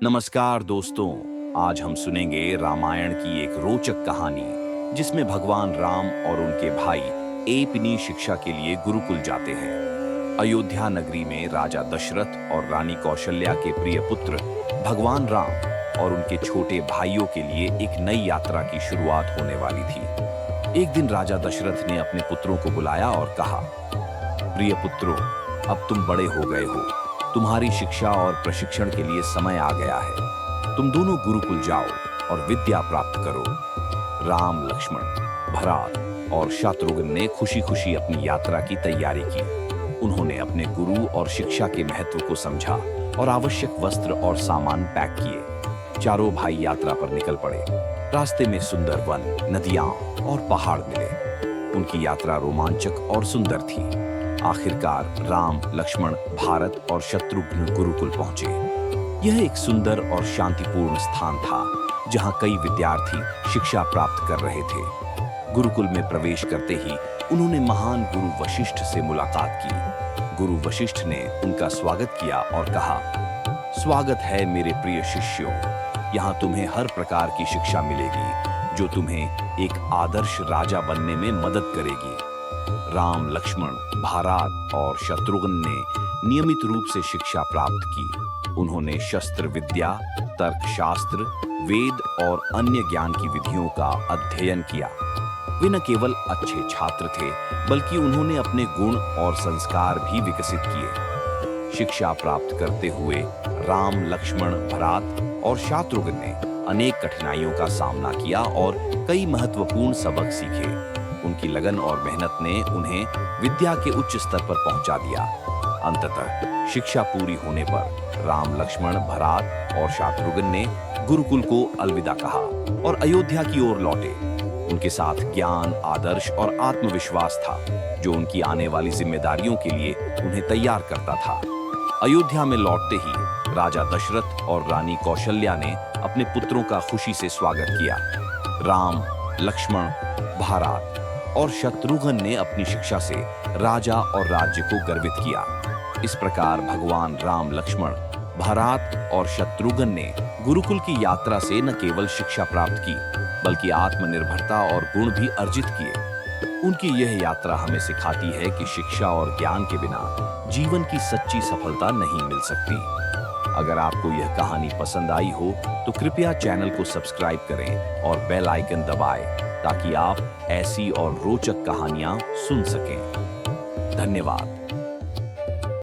नमस्कार दोस्तों। आज हम सुनेंगे रामायण की एक रोचक कहानी जिसमें भगवान राम और उनके भाई अपनी शिक्षा के लिए गुरुकुल जाते हैं। अयोध्या नगरी में राजा दशरथ और रानी कौशल्या के प्रिय पुत्र भगवान राम और उनके छोटे भाइयों के लिए एक नई यात्रा की शुरुआत होने वाली थी। एक दिन राजा दशरथ ने अपने पुत्रों को बुलाया और कहा, प्रिय पुत्रों, अब तुम बड़े हो गए हो। तुम्हारी शिक्षा और प्रशिक्षण के लिए समय आ गया है। तुम दोनों गुरुकुल जाओ और विद्या प्राप्त करो। राम, लक्ष्मण, भरत और शत्रुघ्न ने खुशी खुशी अपनी यात्रा की तैयारी की। उन्होंने अपने गुरु और शिक्षा के महत्व को समझा और आवश्यक वस्त्र और सामान पैक किए। चारों भाई यात्रा पर निकल पड़े। रास्ते में सुंदर वन, नदियां और पहाड़ मिले। उनकी यात्रा रोमांचक और सुंदर थी। आखिरकार राम, लक्ष्मण, भारत और शत्रुघ्न गुरुकुल पहुंचे। यह एक सुंदर और शांतिपूर्ण स्थान था जहां कई विद्यार्थी शिक्षा प्राप्त कर रहे थे। गुरुकुल में प्रवेश करते ही उन्होंने महान गुरु वशिष्ठ से मुलाकात की। गुरु वशिष्ठ ने उनका स्वागत किया और कहा, स्वागत है मेरे प्रिय शिष्यों। यहाँ तुम्हें हर प्रकार की शिक्षा मिलेगी जो तुम्हें एक आदर्श राजा बनने में मदद करेगी। राम, लक्ष्मण, भारत और शत्रुघ्न ने नियमित रूप से शिक्षा प्राप्त की। उन्होंने शस्त्र विद्या, तर्कशास्त्र, वेद और अन्य ज्ञान की विधियों का अध्ययन किया। वे न केवल अच्छे छात्र थे, बल्कि उन्होंने अपने गुण और संस्कार भी विकसित किए। शिक्षा प्राप्त करते हुए राम, लक्ष्मण, भरत और शत्रुघ्न ने अनेक कठिनाइयों का सामना किया और कई महत्वपूर्ण सबक सीखे। उनकी लगन और मेहनत ने उन्हें विद्या के उच्च स्तर पर पहुंचा दिया। अंततः शिक्षा पूरी होने पर राम, लक्ष्मण, भरत और शत्रुघ्न ने गुरुकुल को अलविदा कहा और अयोध्या की ओर लौटे। उनके साथ ज्ञान, आदर्श और आत्मविश्वास था जो उनकी आने वाली जिम्मेदारियों के लिए उन्हें तैयार करता था। अयोध्या में लौटते ही राजा दशरथ और रानी कौशल्या ने अपने पुत्रों का खुशी से स्वागत किया। राम, लक्ष्मण, भारत और शत्रुघ्न ने अपनी शिक्षा से राजा और राज्य को गर्वित किया। इस प्रकार भगवान राम, लक्ष्मण, भरत और शत्रुघ्न ने गुरुकुल की यात्रा से न केवल शिक्षा प्राप्त की, बल्कि आत्मनिर्भरता और गुण भी अर्जित किए। उनकी यह यात्रा हमें सिखाती है कि शिक्षा और ज्ञान के बिना जीवन की सच्ची सफलता नहीं मिल सकती। अगर आपको यह कहानी पसंद आई हो तो कृपया चैनल को सब्सक्राइब करें और बेल आइकन दबाएं ताकि आप ऐसी और रोचक कहानियां सुन सकें। धन्यवाद।